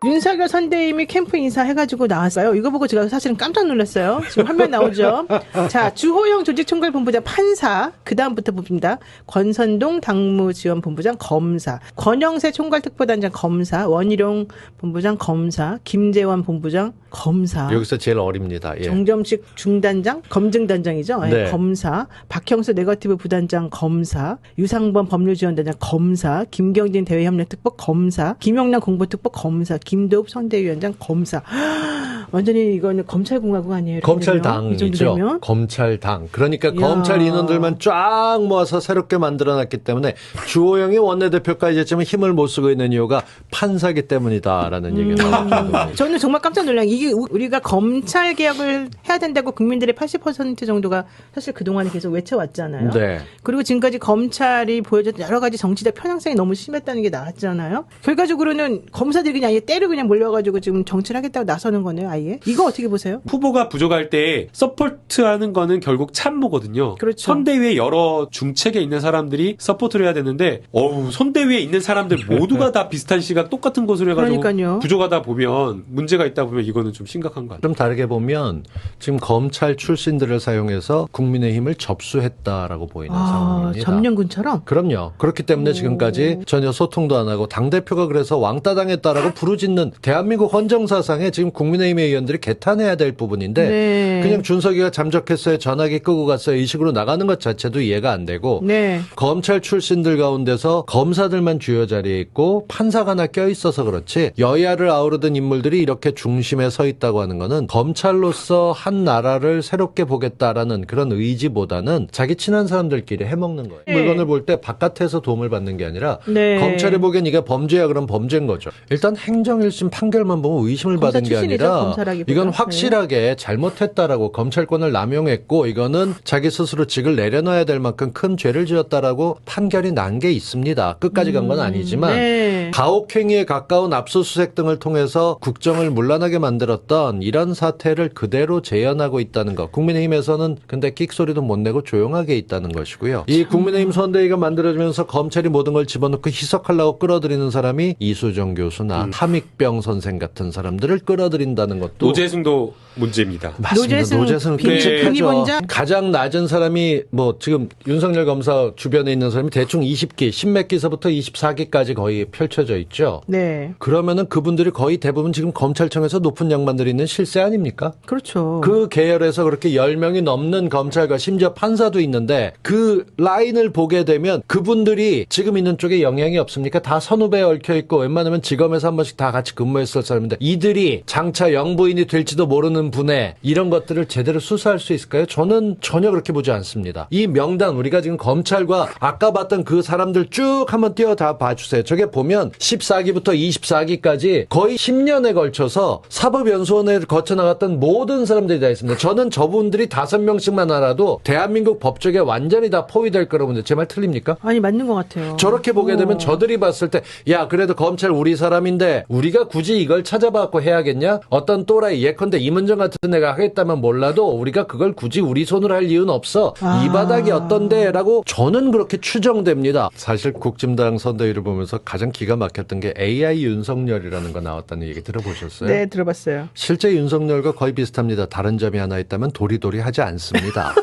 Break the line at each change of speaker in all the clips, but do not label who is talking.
윤석열 선대임이 캠프 인사 해가지고 나왔어요. 이거 보고 제가 사실은 깜짝 놀랐어요. 지금 화면 나오죠. 자, 주호영 조직총괄본부장 판사, 그 다음부터 봅니다. 권선동 당무지원본부장 검사, 권영세 총괄특보단장 검사, 원희룡 본부장 검사, 김재원 본부장 검사.
여기서 제일 어립니다. 예.
정점식 중단장, 검증단장이죠. 네.
네.
검사, 박형수 네거티브 부단장 검사, 유상범 법률지원단장 검사, 김경진 대외협력특보 검사, 김용남 공보특보 검사, 김도읍 선대위원장 검사. 완전히 이거는 검찰공화국 아니에요?
검찰당이죠. 검찰당. 그러니까
이야.
검찰 인원들만 쫙 모아서 새롭게 만들어놨기 때문에 주호영이 원내대표까지 했지만 힘을 못 쓰고 있는 이유가 판사기 때문이다라는 얘기가 나옵니다.
저는 정말 깜짝 놀란 게 이게 우리가 검찰 개혁을 해야 된다고 국민들의 80% 정도가 사실 그동안에 계속 외쳐왔잖아요.
네.
그리고 지금까지 검찰이 보여줬던 여러 가지 정치적 편향성이 너무 심했다는 게 나왔잖아요. 결과적으로는 검사들이 그냥 아예 때를 그냥 몰려가지고 지금 정치를 하겠다고 나서는 거네요, 아예. 이거 어떻게 보세요?
후보가 부족할 때 서포트하는 거는 결국 참모거든요.
그렇죠.
선대위에 여러 중책에 있는 사람들이 서포트를 해야 되는데 선대위에 있는 사람들 모두가 다 비슷한 시각 똑같은 것을 해가지고
그러니까요.
부족하다 보면 문제가 있다 보면 이거는 좀 심각한 거 같아요.
좀 다르게 보면 지금 검찰 출신들을 사용해서 국민의힘을 접수했다라고 보이는 상황입니다.
점령군처럼?
그럼요. 그렇기 때문에 지금까지 전혀 소통도 안 하고 당대표가 그래서 왕따당했다라고 부르짖는 대한민국 헌정사상에 지금 국민의힘의 의원들이 개탄해야 될 부분인데
네.
그냥 준석이가 잠적했어요. 전화기 끄고 갔어요. 이 식으로 나가는 것 자체도 이해가 안 되고
네.
검찰 출신들 가운데서 검사들만 주요 자리에 있고 판사가 하나 껴있어서 그렇지 여야를 아우르던 인물들이 이렇게 중심에 서 있다고 하는 거는 검찰로서 한 나라를 새롭게 보겠다라는 그런 의지보다는 자기 친한 사람들끼리 해먹는 거예요.
네.
물건을 볼 때 바깥에서 도움을 받는 게 아니라
네.
검찰이 보기엔 이게 범죄야 그럼 범죄인 거죠. 일단 행정 1심 판결만 보면 의심을
검사
받은 게
출신이죠,
아니라
검사라기보다.
이건 확실하게 잘못했다라고 검찰권을 남용했고 이거는 자기 스스로 직을 내려놔야 될 만큼 큰 죄를 지었다라고 판결이 난 게 있습니다. 끝까지 간 건 아니지만
네.
가혹행위에 가까운 압수수색 등을 통해서 국정을 문란하게 만들었던 이런 사태를 그대로 재현하고 있다는 것. 국민의힘에서는 근데 끽소리도 못 내고 조용하게 있다는 것이고요. 이 국민의힘 선대위가 만들어지면서 검찰이 모든 걸 집어넣고 희석하려고 끌어들이는 사람이 이수정 교수나 함익병 선생 같은 사람들을 끌어들인다는 것도
노재승도 문제입니다.
맞습니다. 노재승
비리본자?
가장 낮은 사람이 뭐 지금 윤석열 검사 주변에 있는 사람이 대충 20기, 10몇 기서부터 24기까지 거의 펼쳐져 있죠.
네.
그러면은 그분들이 거의 대부분 지금 검찰청에서 높은 양반들이 있는 실세 아닙니까?
그렇죠.
그 계열에서 그렇게 10명이 넘는 검찰과 심지어 판사도 있는데 그 라인을 보게 되면 그분들이 지금 있는 쪽에 영향이 없습니까? 다 선후배에 얽혀 있고 웬만하면 지검에서 한 번씩 다 같이 근무했을 사람인데 이들이 장차 영부인이 될지도 모르는 분의 이런 것들을 제대로 수사할 수 있을까요? 저는 전혀 그렇게 보지 않습니다. 이 명단 우리가 지금 검찰과 아까 봤던 그 사람들 쭉 한번 띄어다 봐주세요. 저게 보면 14기부터 24기까지 거의 10년에 걸쳐서 사법연수원에 거쳐나갔던 모든 사람들이 다 있습니다. 저는 저분들이 5명씩만 알아도 대한민국 법조계 완전히 다 포위될 거라고 보는데 제 말 틀립니까?
아니 맞는 것 같아요.
저렇게 보게 되면 저들이 봤을 때 야 그래도 검찰 우리 사람인데 우리가 굳이 이걸 찾아봐갖고 해야겠냐? 어떤 또라이 예컨대 임은정 같은 애가 하겠다면 몰라도 우리가 그걸 굳이 우리 손으로 할 이유는 없어. 이 바닥이 어떤데? 라고 저는 그렇게 추정됩니다. 사실 국진당 선대위를 보면서 가장 기가 막혔던 게 AI 윤석열이라는 거 나왔다는 얘기 들어보셨어요?
네, 들어봤어요.
실제 윤석열과 거의 비슷합니다. 다른 점이 하나 있다면 도리도리 하지 않습니다.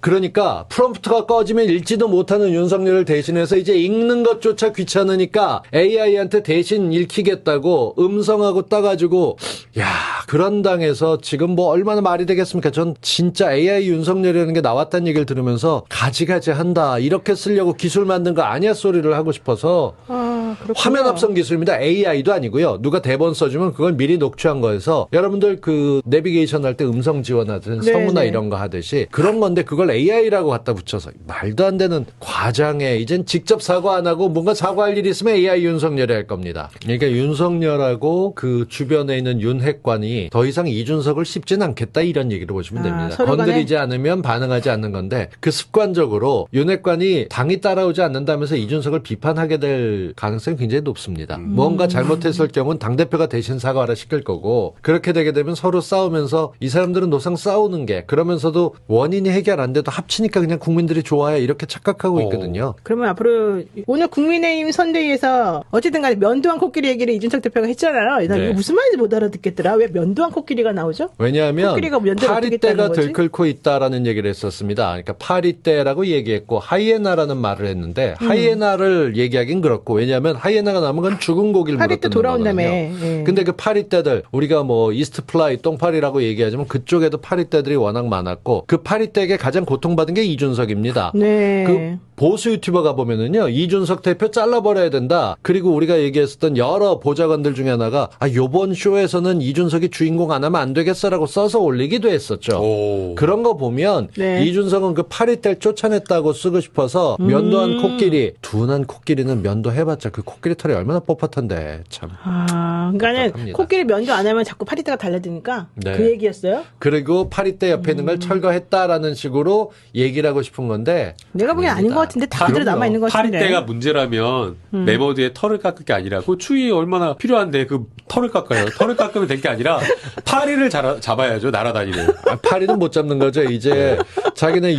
그러니까 프롬프트가 꺼지면 읽지도 못하는 윤석열을 대신해서 이제 읽는 것조차 귀찮으니까 AI한테 대신 읽히겠다고 음성하고 따가지고 야 그런 당에서 지금 뭐 얼마나 말이 되겠습니까? 전 진짜 AI 윤석열이라는 게 나왔다는 얘기를 들으면서 가지가지 한다 이렇게 쓰려고 기술 만든 거 아니야 소리를 하고 싶어서
그렇군요.
화면 합성 기술입니다. AI도 아니고요. 누가 대본 써주면 그걸 미리 녹취한 거여서 여러분들 그 내비게이션 할 때 음성 지원하든 성우나 이런 거 하듯이 그런 건데 그걸 AI라고 갖다 붙여서 말도 안 되는 과장에 이젠 직접 사과 안 하고 뭔가 사과할 일이 있으면 AI 윤석열이 할 겁니다. 그러니까 윤석열하고 그 주변에 있는 윤핵관이 더 이상 이준석을 씹진 않겠다 이런 얘기를 보시면 됩니다. 건드리지 않으면 반응하지 않는 건데 그 습관적으로 윤핵관이 당이 따라오지 않는다면서 이준석을 비판하게 될 가능성이 가능성이 굉장히 높습니다. 뭔가 잘못했을 경우는 당대표가 대신 사과를 시킬 거고 그렇게 되게 되면 서로 싸우면서 이 사람들은 노상 싸우는 게 그러면서도 원인이 해결 안 돼도 합치니까 그냥 국민들이 좋아해 이렇게 착각하고 있거든요.
그러면 앞으로 오늘 국민의힘 선대위에서 어쨌든 간에 면도한 코끼리 얘기를 이준석 대표가 했잖아요. 나
네.
이거 무슨 말인지 못 알아듣겠더라. 왜 면도한 코끼리가 나오죠?
왜냐하면
코끼리가 면도를 어떻게 했다는
파리떼가
거지?
들끓고 있다라는 얘기를 했었습니다. 그러니까 파리떼라고 얘기했고 하이에나라는 말을 했는데 하이에나를 얘기하긴 그렇고 왜냐하면 하이에나가 남은 건 죽은 고기를
파리떼
물었던
돌아온다며.
거거든요.
예.
근데 그 파리떼들 우리가 뭐 이스트플라이 똥파리라고 얘기하지만 그쪽에도 파리떼들이 워낙 많았고 그 파리떼에게 가장 고통받은 게 이준석입니다.
네.
그 보수 유튜버가 보면은요 이준석 대표 잘라버려야 된다. 그리고 우리가 얘기했었던 여러 보좌관들 중에 하나가 요번 쇼에서는 이준석이 주인공 안 하면 안 되겠어라고 써서 올리기도 했었죠.
오.
그런 거 보면
네.
이준석은 그 파리떼를 쫓아냈다고 쓰고 싶어서 면도한 코끼리 둔한 코끼리는 면도해봤자 그 코끼리 털이 얼마나 뻣뻣한데 참.
그러니까는
답답합니다.
코끼리 면도 안 하면 자꾸 파리떼가 달라드니까
네.
그 얘기였어요?
그리고 파리떼 옆에 있는 걸 철거했다라는 식으로 얘기를 하고 싶은 건데
내가 보기엔 아닌 것 같은데 다 그대로
그럼요.
남아있는 것 같은데.
파리떼가 문제라면 네모드에 털을 깎을 게 아니라 그 추위 얼마나 필요한데 그 털을 깎아요. 털을 깎으면 될 게 아니라 파리를 잡아야죠. 날아다니는.
파리는 못 잡는 거죠. 이제 자기네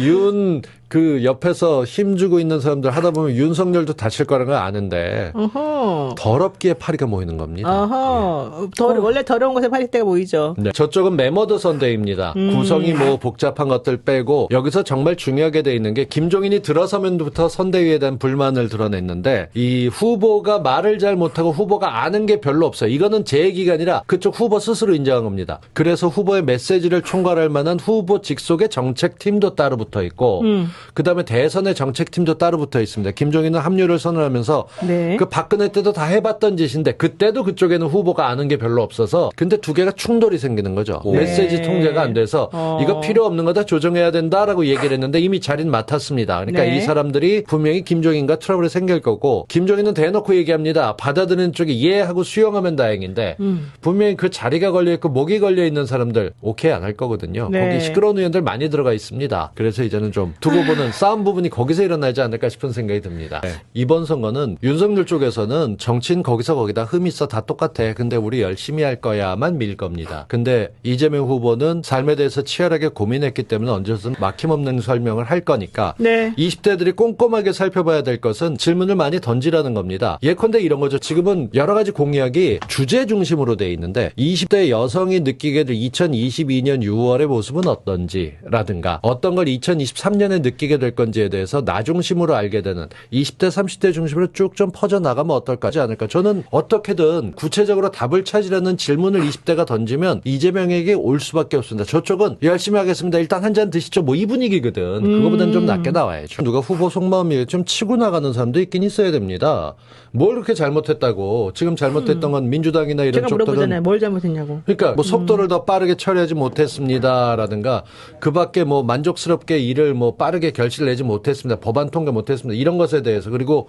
그 옆에서 힘주고 있는 사람들 하다 보면 윤석열도 다칠 거라는 걸 아는데
어허.
더럽기에 파리가 모이는 겁니다.
어허. 원래 더러운 곳에 파리떼가 보이죠.
네. 저쪽은 메머드 선대입니다. 구성이 뭐 복잡한 것들 빼고 여기서 정말 중요하게 돼 있는 게 김종인이 들어서면부터 선대위에 대한 불만을 드러냈는데 이 후보가 말을 잘 못하고 후보가 아는 게 별로 없어요. 이거는 제 얘기가 아니라 그쪽 후보 스스로 인정한 겁니다. 그래서 후보의 메시지를 총괄할 만한 후보 직속의 정책팀도 따로 붙어 있고 그다음에 대선의 정책팀도 따로 붙어 있습니다. 김종인은 합류를 선언하면서
네.
그 박근혜 때도 다 해봤던 짓인데 그때도 그쪽에는 후보가 아는 게 별로 없어서 근데 두 개가 충돌이 생기는 거죠.
네.
메시지 통제가 안 돼서 이거 필요 없는 거다 조정해야 된다라고 얘기를 했는데 이미 자리는 맡았습니다. 그러니까
네.
이 사람들이 분명히 김종인과 트러블이 생길 거고 김종인은 대놓고 얘기합니다. 받아들이는 쪽이 이해하고 수용하면 다행인데 분명히 그 자리가 걸려있고 목이 걸려있는 사람들 오케이 안 할 거거든요.
네.
거기 시끄러운 의원들 많이 들어가 있습니다. 그래서 이제는 좀 두고 보는 싸움 부분이 거기서 일어나지 않을까 싶은 생각이 듭니다. 네. 이번 선거는 윤석열 쪽에서는 정치인 거기서 거기다 흠 있어 다 똑같아. 근데 우리 열심히 할 거야만 밀 겁니다. 근데 이재명 후보는 삶에 대해서 치열하게 고민했기 때문에 언제든 막힘없는 설명을 할 거니까
네.
20대들이 꼼꼼하게 살펴봐야 될 것은 질문을 많이 던지라는 겁니다. 예컨대 이런 거죠. 지금은 여러 가지 공약이 주제 중심으로 돼 있는데 20대 여성이 느끼게 될 2022년 6월의 모습은 어떤지라든가 어떤 걸 2023년에 느끼게 될 건지에 대해서 나 중심으로 알게 되는 20대 30대 중심으로 쭉 좀 퍼져나가면 어떨까지 않을까. 저는 어떻게든 구체적으로 답을 찾으려는 질문을 20대가 던지면 이재명에게 올 수밖에 없습니다. 저쪽은 열심히 하겠습니다. 일단 한 잔 드시죠. 뭐 이 분위기거든. 그거보다는 좀 낮게 나와야죠. 누가 후보 속마음이 좀 치고 나가는 사람도 있긴 있어야 됩니다. 뭘 그렇게 잘못했다고. 지금 잘못했던 건 민주당이나 이런
제가
쪽들은
물어보잖아요. 뭘 잘못했냐고.
그러니까 뭐 속도를 더 빠르게 처리하지 못했습니다라든가 그밖에 뭐 만족스럽게 일을 뭐 빠르게 결실을 내지 못했습니다. 법안 통과 못했습니다. 이런 것에 대해서 그리고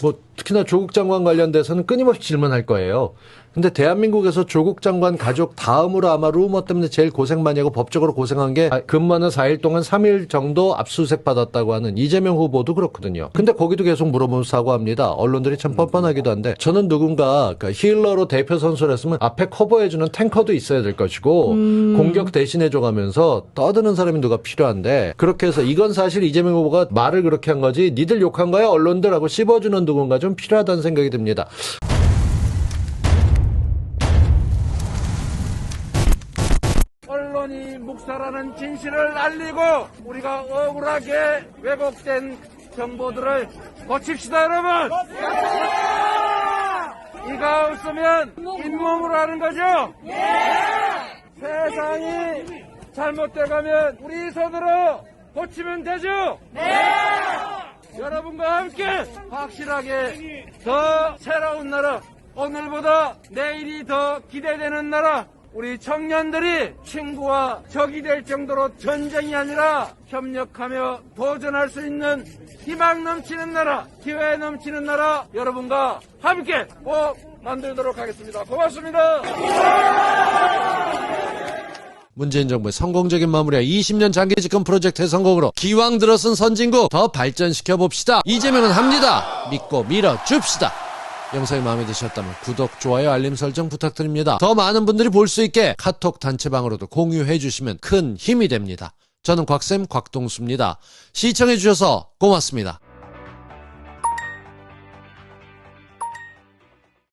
뭐 특히나 조국 장관 관련돼서는 끊임없이 질문할 거예요. 근데 대한민국에서 조국 장관 가족 다음으로 아마 루머 때문에 제일 고생 많이 하고 법적으로 고생한 게 근무하는 4일 동안 3일 정도 압수수색 받았다고 하는 이재명 후보도 그렇거든요. 근데 거기도 계속 물어보면서 사과합니다. 언론들이 참 뻔뻔하기도 한데 저는 누군가 힐러로 대표 선수를 했으면 앞에 커버해주는 탱커도 있어야 될 것이고 공격 대신해줘가면서 떠드는 사람이 누가 필요한데 그렇게 해서 이건 사실 이재명 후보가 말을 그렇게 한 거지 니들 욕한 거야 언론들하고 씹어주는 누군가 좀 필요하다는 생각이 듭니다.
언론이 묵살하는 진실을 알리고 우리가 억울하게 왜곡된 정보들을 고칩시다 여러분. 이가 없으면 잇몸으로 하는 거죠. 세상이 잘못돼가면 우리 손으로 고치면 되죠. 여러분과 함께 확실하게 더 새로운 나라, 오늘보다 내일이 더 기대되는 나라, 우리 청년들이 친구와 적이 될 정도로 전쟁이 아니라 협력하며 도전할 수 있는 희망 넘치는 나라, 기회 넘치는 나라 여러분과 함께 꼭 만들도록 하겠습니다. 고맙습니다.
문재인 정부의 성공적인 마무리와 20년 장기 집권 프로젝트의 성공으로 기왕 들어선 선진국 더 발전시켜 봅시다. 이재명은 합니다. 믿고 밀어줍시다. 영상이 마음에 드셨다면 구독, 좋아요, 알림 설정 부탁드립니다. 더 많은 분들이 볼 수 있게 카톡 단체방으로도 공유해 주시면 큰 힘이 됩니다. 저는 곽쌤 곽동수입니다. 시청해 주셔서 고맙습니다.